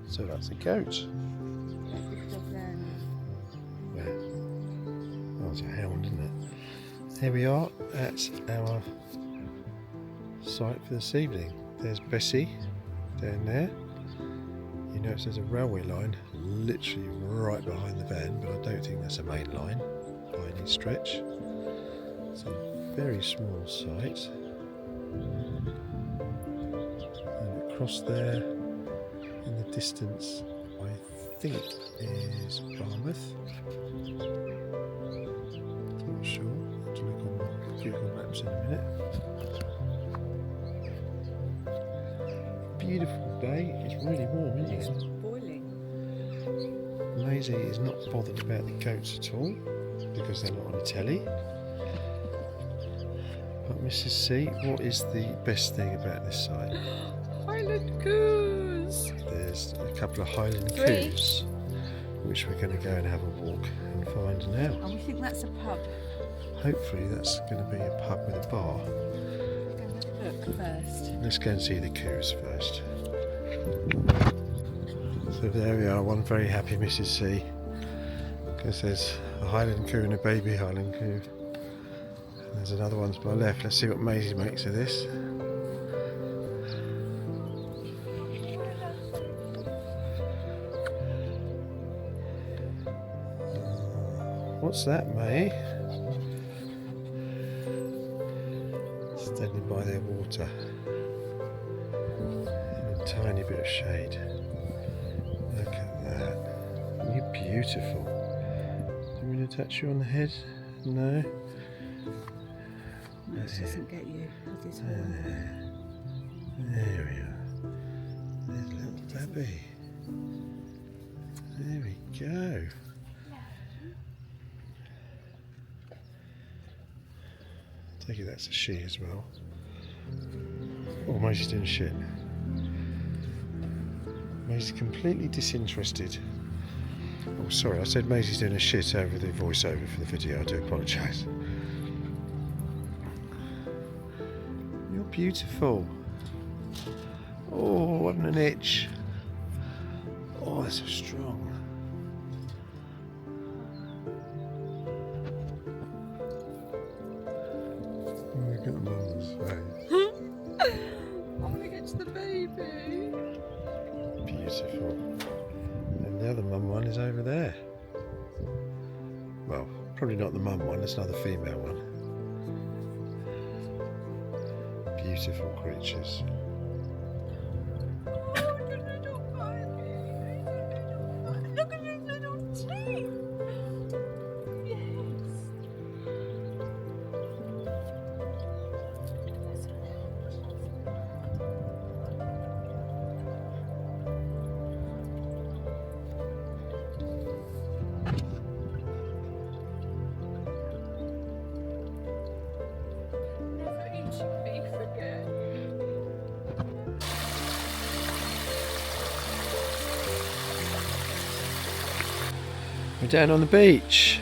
So that's a goat. Where? Oh, it's a hound, isn't it? Here we are at our site for this evening. There's Bessie down there. You notice there's a railway line literally right behind the van, but I don't think that's a main line by any stretch. It's a very small site. And across there in the distance, I think is Barmouth. Not sure. I'll have to look on Google Maps in a minute. Beautiful day. It's really warm, isn't it? It's boiling. Maisie is not bothered about the goats at all because they're not on the telly. But Mrs. C, what is the best thing about this site? Highland coos! There's a couple of Highland Three. coos, which we're going to go and have a walk and find out. And we think that's a pub. Hopefully that's going to be a pub with a bar. Look first. Let's go and see the coos first. So there we are, one very happy Mrs. C, because there's a Highland coo and a baby Highland coo. And there's another one to my left. Let's see what Maisie makes of this. What's that, May? Standing by their water in a tiny bit of shade. Look at that. You're beautiful. Do you want me to touch you on the head? No? No, it doesn't get you with his There. horn. There we are. There's little Debbie. There we go. Take it that's a she as well. Oh, Maisie's doing shit. Maisie's completely disinterested. Oh, sorry, I said Maisie's doing a shit over the voiceover for the video. I do apologise. You're beautiful. Oh, what an itch. Oh, they're so strong. Look at the mum's face. I want to get to the baby. Beautiful. And the other mum one is over there. Well, probably not the mum one, it's another female one. Beautiful creatures. Look at his little teeth. Yes. Never eating beef again. We're down on the beach.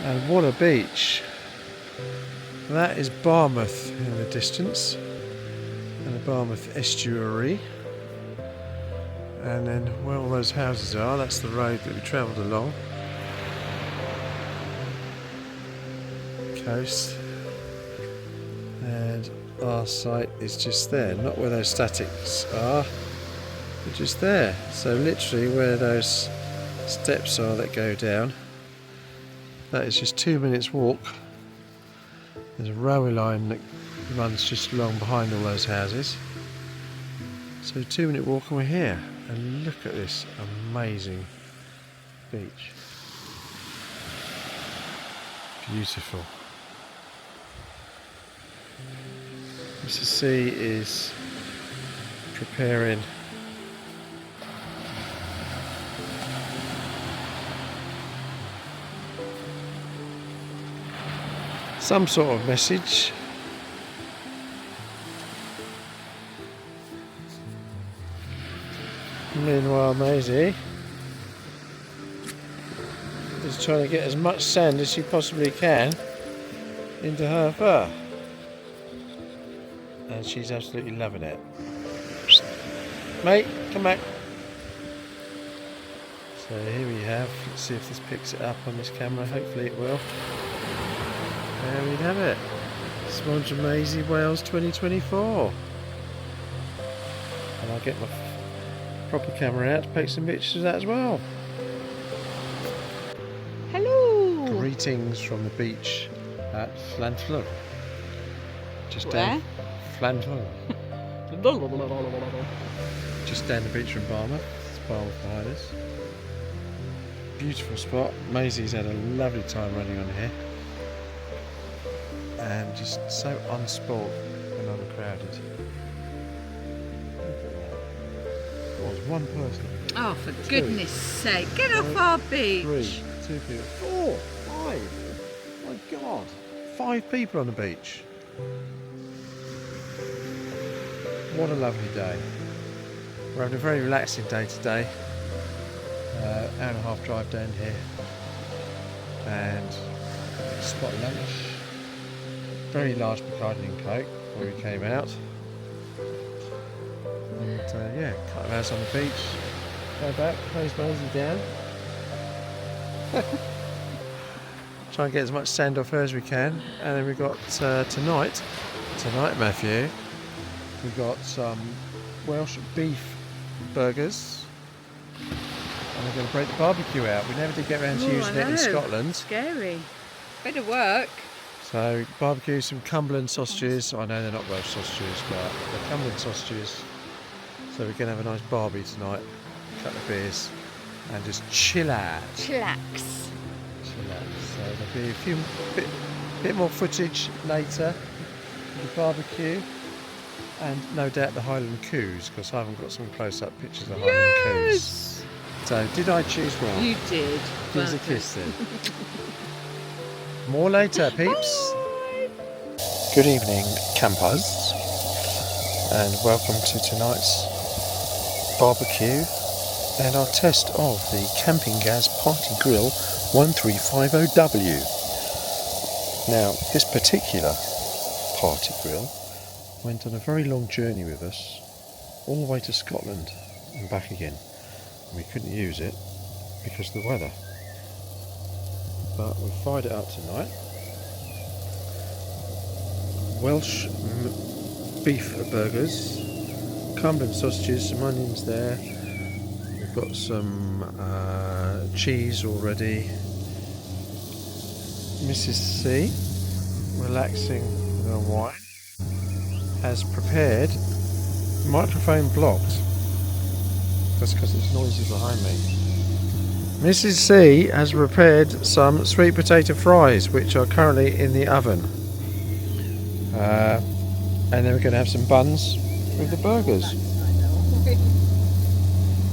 And what a beach. That is Barmouth in the distance. And the Barmouth estuary. And then where all those houses are, that's the road that we travelled along. Coast. And our site is just there, not where those statics are. But just there, so literally where those steps are that go down, that is just 2 minutes walk. There's a railway line that runs just along behind all those houses, so 2 minute walk and we're here. And look at this amazing beach, beautiful. Mrs. C is preparing some sort of message. Meanwhile, Maisie is trying to get as much sand as she possibly can into her fur, and she's absolutely loving it. Mate, come back. So here we have, let's see if this picks it up on this camera, hopefully it will. There we have it. Simange Maisie Wales 2024. And I'll get my proper camera out to take some pictures of that as well. Hello. Greetings from the beach at Llanflug. Just Where? down Llanflug. Just down the beach from Barmouth. It's Barmouth behind us. Beautiful spot. Maisie's had a lovely time running on here. And just so unspoilt and uncrowded. Look at that. Oh, there's one person. Oh, for goodness sake, get off our beach. 3, 2 people, 4, 5. My God, 5 people on the beach. What a lovely day. We're having a very relaxing day today. Hour and a half drive down here. And spot lunch. Very large Bacardi and Coke before we came out. And yeah, couple of hours on the beach. Go back, close Maisie down. Try and get as much sand off her as we can. And then we've got tonight Matthew, we've got some Welsh beef burgers. And we're going to break the barbecue out. We never did get around to using it in Scotland. Scary. Better work. So barbecue some Cumberland sausages. I know they're not Welsh sausages, but they're Cumberland sausages. So we're going to have a nice barbie tonight. A couple of beers and just chill out. Chillax. So there'll be a bit more footage later of the barbecue and no doubt the Highland Coos, because I haven't got some close-up pictures of Highland Coos. So did I choose well? You did. Give us a kiss then. More later, peeps. Bye. Good evening, campers, and welcome to tonight's barbecue and our test of the Camping Gas Party Grill 1350W. Now, this particular party grill went on a very long journey with us, all the way to Scotland and back again. We couldn't use it because of the weather. But we fired it up tonight. Welsh beef burgers, Cumberland sausages, some onions there. We've got some cheese already. Mrs. C, relaxing with her wine, has prepared microphone blocked. That's because it's noisy behind me. Mrs. C has prepared some sweet potato fries, which are currently in the oven. And then we're going to have some buns with the burgers.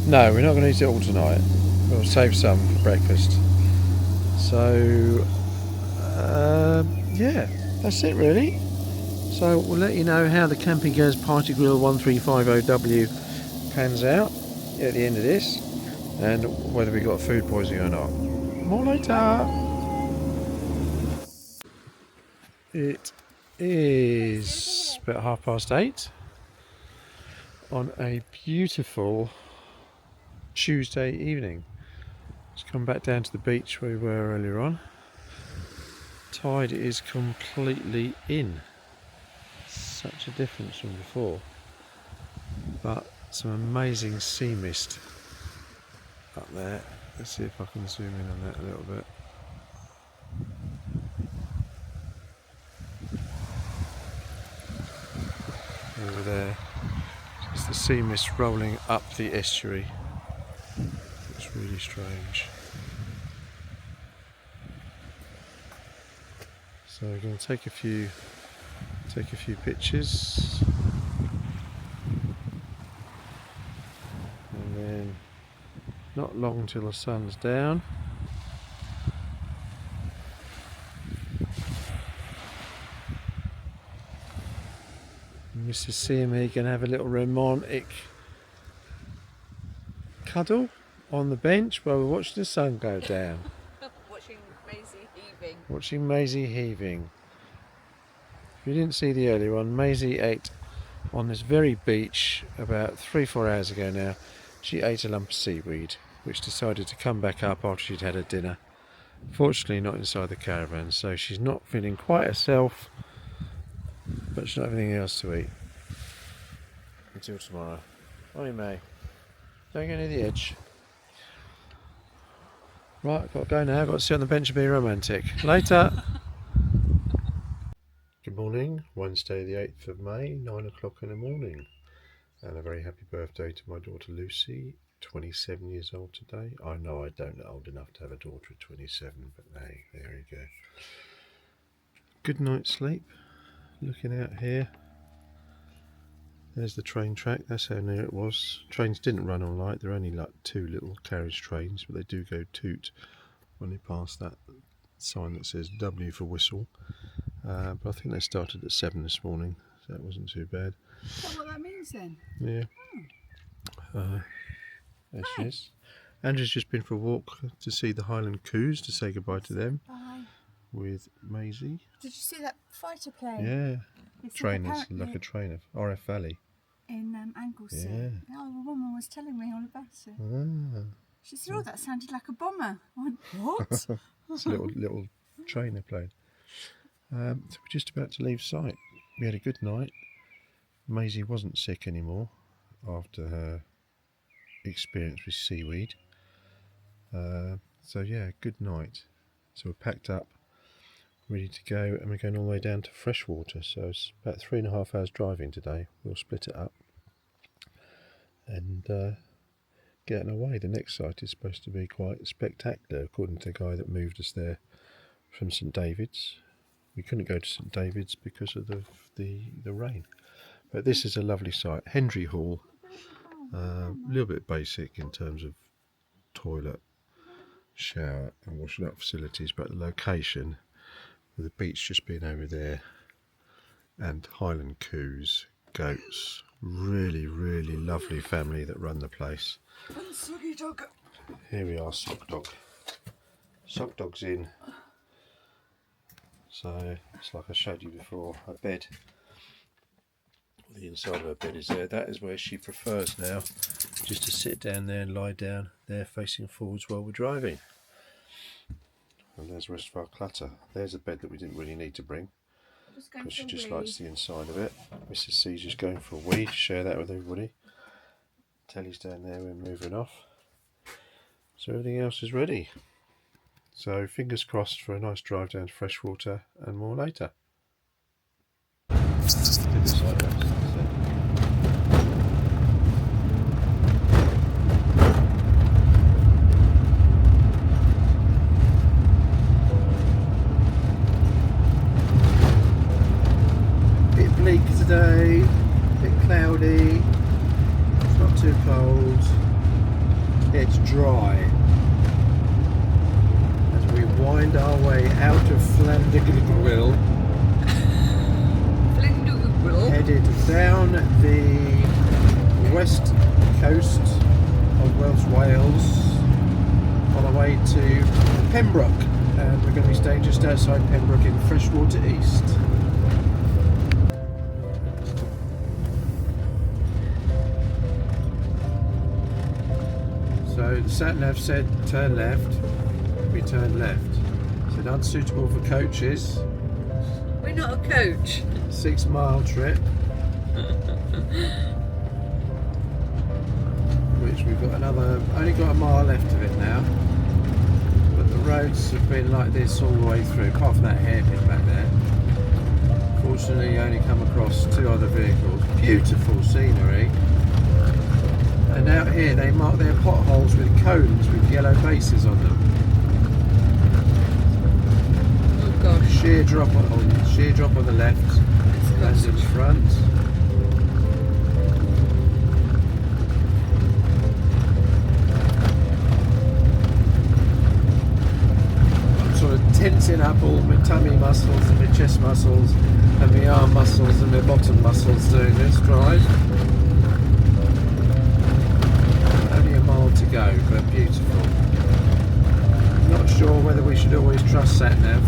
No, we're not going to eat it all tonight. We'll save some for breakfast. So, yeah, that's it really. So we'll let you know how the Camping Gas Party Grill 1350W pans out at the end of this, and whether we got food poisoning or not. More later. It is about 8:30 on a beautiful Tuesday evening. Let's come back down to the beach where we were earlier on. Tide is completely in. Such a difference from before. But some amazing sea mist up there. Let's see if I can zoom in on that a little bit. Over there, it's the sea mist rolling up the estuary. It's really strange. So we're going to take a few pictures, and then not long till the sun's down. Mrs. C and me can have a little romantic cuddle on the bench while we're watching the sun go down. Watching Maisie heaving. Watching Maisie heaving. If you didn't see the earlier one, Maisie ate on this very beach about 3-4 hours ago now. She ate a lump of seaweed, which decided to come back up after she'd had her dinner. Fortunately not inside the caravan, so she's not feeling quite herself, but she's not having anything else to eat until tomorrow. Oi May, don't go near the edge. Right, I've got to go now. I've got to sit on the bench and be romantic. Later. Good morning, Wednesday the 8th of May, 9 o'clock in the morning. And a very happy birthday to my daughter Lucy, 27 years old today. I know I don't look old enough to have a daughter at 27, but hey, there you go. Good night's sleep. Looking out here. There's the train track, that's how near it was. Trains didn't run all night, they're only like 2 little carriage trains, but they do go toot when they pass that sign that says W for whistle. But I think they started at 7 this morning, so that wasn't too bad. Is that what that means then? Yeah. There she is. Andrew's just been for a walk to see the Highland Coos, to say goodbye to them. Bye. With Maisie. Did you see that fighter plane? Yeah. Trainers, like a trainer. RF Valley. In Anglesey. Yeah. Oh, the woman was telling me all about it. Ah. She said, "Oh, that sounded like a bomber." I went, "What?" It's a little trainer plane. So we're just about to leave site. We had a good night. Maisie wasn't sick anymore after her experience with seaweed. So yeah, good night. So we're packed up, ready to go, and we're going all the way down to Freshwater. So it's about 3.5 hours driving today. We'll split it up and get on our way. The next site is supposed to be quite spectacular, according to the guy that moved us there from St David's. We couldn't go to St David's because of the rain. But this is a lovely site. Hendry Hall. A little bit basic in terms of toilet, shower and washing up facilities, but the location, with the beach just being over there, and Highland Coos, goats, really lovely family that run the place. And Soggy Dog. Here we are, Sock Dog. Sock Dog's in. So it's like I showed you before, her bed. The inside of her bed is there. That is where she prefers now, just to sit down there and lie down there facing forwards while we're driving. And there's the rest of our clutter. There's a bed that we didn't really need to bring, because she just likes the inside of it. Mrs. C's just going for a wee, to share that with everybody. Telly's down there, we're moving off. So everything else is ready. So fingers crossed for a nice drive down to Freshwater, and more later. Bit bleak today, bit cloudy, it's not too cold, it's dry. As we wind our way out of Flandergrill, headed down the west coast of Wales on our way to Pembroke, and we're going to be staying just outside Pembroke in Freshwater East. So the sat-nav said turn left, we turned left. Said unsuitable for coaches. We're not a coach. 6-mile trip, which we've got only got a mile left of it now, but the roads have been like this all the way through, apart from that hairpin back there. Fortunately, you only come across 2 other vehicles. Beautiful scenery, and out here they mark their potholes with cones with yellow bases on them. Oh gosh. Sheer drop on the left. That's in front. I'm sort of tensing up all my tummy muscles and my chest muscles and my arm muscles and my bottom muscles doing this drive. Only a mile to go, but beautiful. Not sure whether we should always trust sat-nav,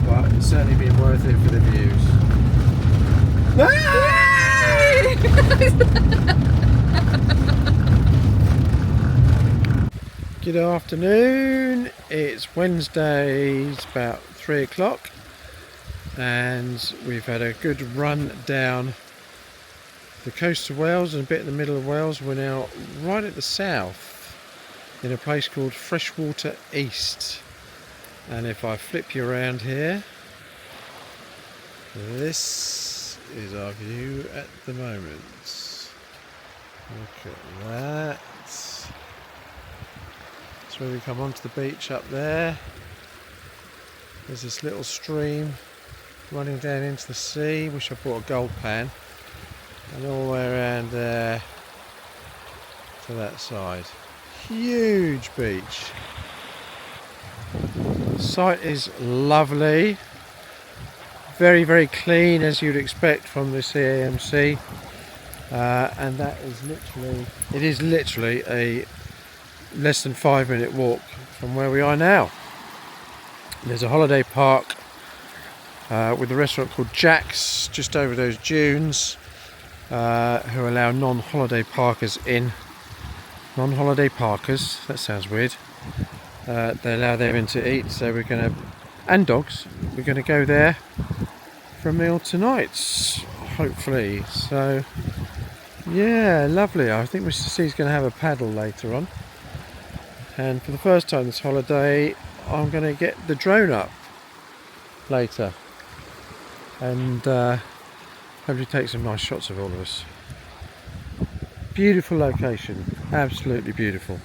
but it's certainly been worth it for the views. Good afternoon. It's Wednesday, it's about 3 o'clock, and we've had a good run down the coast of Wales and a bit in the middle of Wales. We're now right at the south in a place called Freshwater East, and if I flip you around here, this is our view at the moment. Look at that. That's where we come onto the beach up there. There's this little stream running down into the sea. Wish I brought a gold pan. And all the way around there to that side. Huge beach. The site is lovely. Very, very clean, as you'd expect from the CAMC. And that is literally a less than 5-minute walk from where we are now. There's a holiday park with a restaurant called Jack's just over those dunes, who allow non-holiday parkers in. Non-holiday parkers, that sounds weird. They allow them in to eat, so we're going to, and dogs, we're going to go there for a meal tonight, hopefully. So yeah, lovely. I think Mr. C's going to have a paddle later on. And for the first time this holiday, I'm going to get the drone up later and hopefully take some nice shots of all of us. Beautiful location, absolutely beautiful.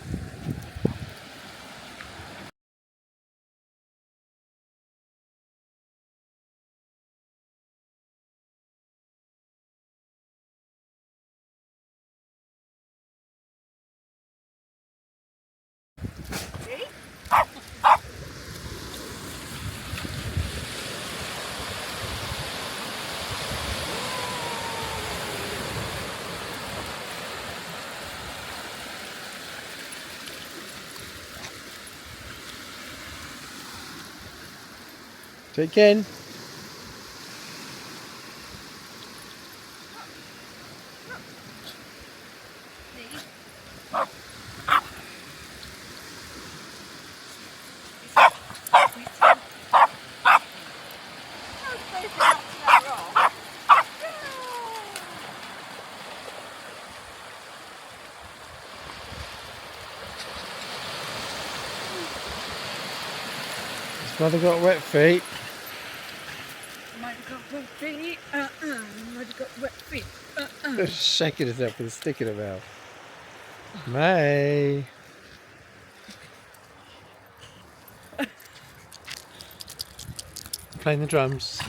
Do it again. His mother got wet feet. Might have got wet feet. Might have got wet feet. Shaking herself with a stick in her mouth. May. Playing the drums.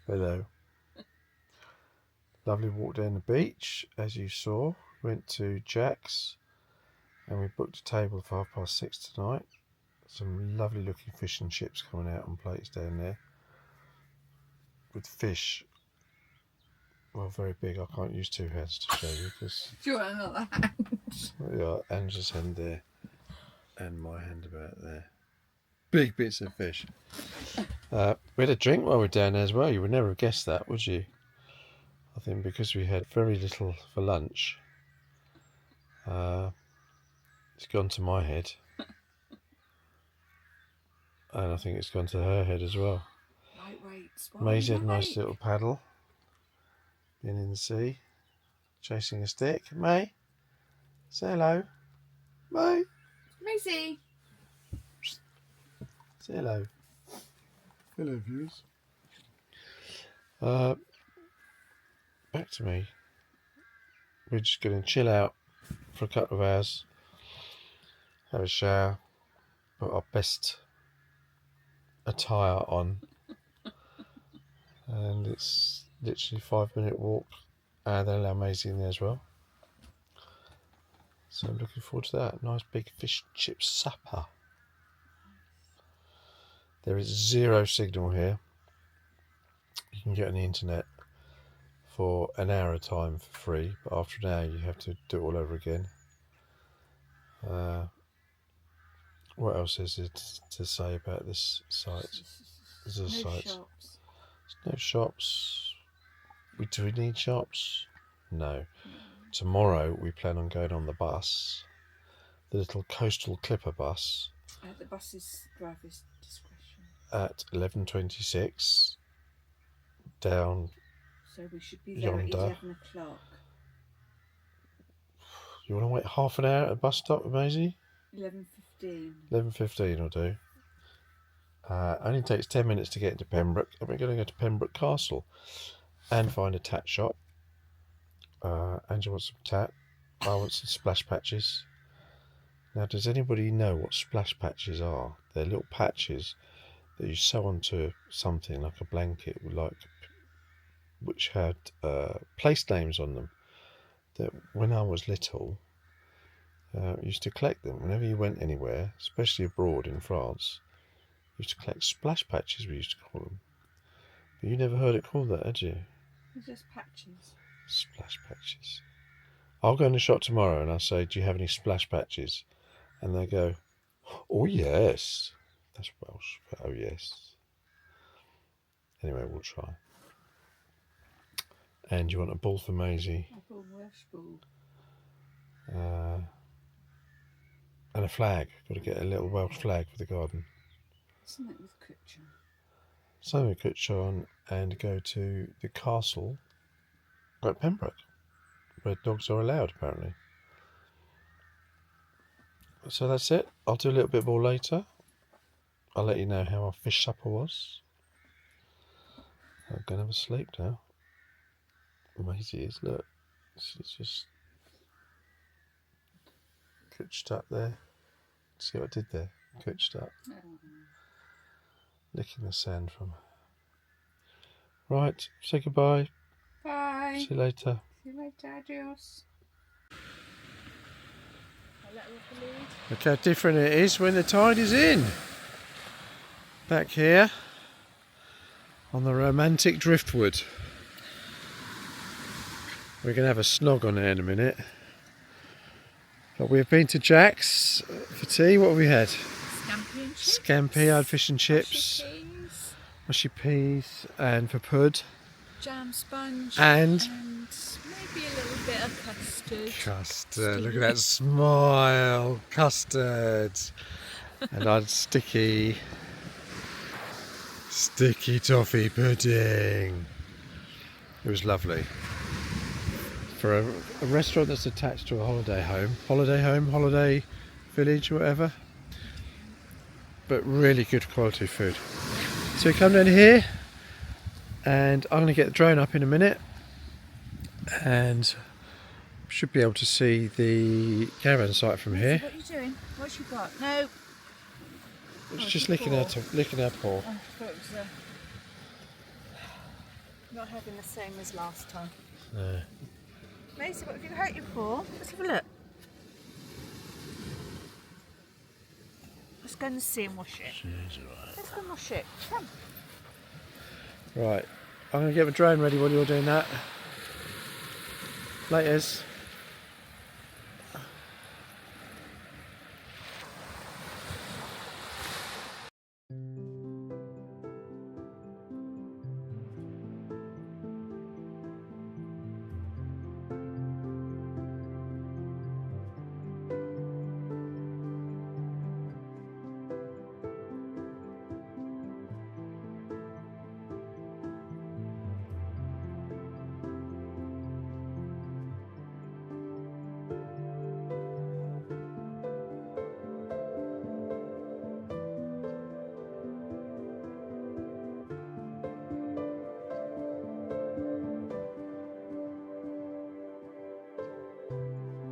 Hello. Lovely walk down the beach, as you saw. Went to Jack's and we booked a table for 6:30 tonight. Some lovely looking fish and chips coming out on plates down there. With fish, well, very big. I can't use two hands to show you because. Do you want another hand? Yeah, Angela's hand there and my hand about there. Big bits of fish. We had a drink while we were down there as well. You would never have guessed that, would you? I think because we had very little for lunch, it's gone to my head. And I think it's gone to her head as well. Maisie had a nice little paddle. Been in the sea. Chasing a stick. May, say hello. May. Maisie. Say hello. Hello, viewers. Back to me. We're just going to chill out for a couple of hours, have a shower, put our best attire on, and it's literally a 5-minute walk, and they allow Maisie in there as well. So I'm looking forward to that. Nice big fish and chip supper. There is zero signal here. You can get on the internet for an hour at a time for free, but after an hour you have to do it all over again. What else is it to say about this site? There's no shops. No shops. Do we need shops? No. Tomorrow we plan on going on the bus, the little coastal clipper bus. The bus is driver's discretion. At 11:26 down. So we should be there yonder. at 11 o'clock. You want to wait half an hour at a bus stop with Maisie? 11:15. 11:15 will do. Only takes 10 minutes to get into Pembroke, and we're going to go to Pembroke Castle and find a tat shop. Angela wants some tat. I want some splash patches. Now, does anybody know what splash patches are? They're little patches that you sew onto something like a blanket, which had place names on them. That when I was little, I used to collect them. Whenever you went anywhere, especially abroad in France, you used to collect splash patches, we used to call them. But you never heard it called that, had you? It's just patches. Splash patches. I'll go in the shop tomorrow and I'll say, do you have any splash patches? And they go, oh yes. That's Welsh, but oh yes. Anyway, we'll try. And you want a ball for Maisie? A ball, Welsh ball. And a flag. Got to get a little Welsh flag for the garden. Something with Kutcher. Something with Kutcher on, and go to the castle at Pembroke, where dogs are allowed apparently. So that's it. I'll do a little bit more later. I'll let you know how our fish supper was. I'm going to have a sleep now. Maisie is, look. She's just cooched up there. See what I did there? Cooched up. Licking the sand from her. Right, say goodbye. Bye. See you later. See you later, adios. Look how different it is when the tide is in. Back here on the romantic driftwood. We're going to have a snog on there in a minute. But we've been to Jack's for tea. What have we had? Scampi and chips. Scampi, I had fish and chips. Mushy peas. And for pud. Jam sponge. And maybe a little bit of custard. Custard. Look at that smile. Custard. And I had sticky toffee pudding. It was lovely. For a restaurant that's attached to a holiday home, holiday village, whatever. But really good quality food. So we come down here, and I'm going to get the drone up in a minute, and should be able to see the caravan site from here. What are you doing? What's you got? No. It's just licking our paw. I thought it was not having the same as last time. No. Maisie, what have you hurt your paw? Let's have a look. Let's go and see and wash it. Let's go and wash it. Come. Right, I'm going to get my drone ready while you're doing that. Laters.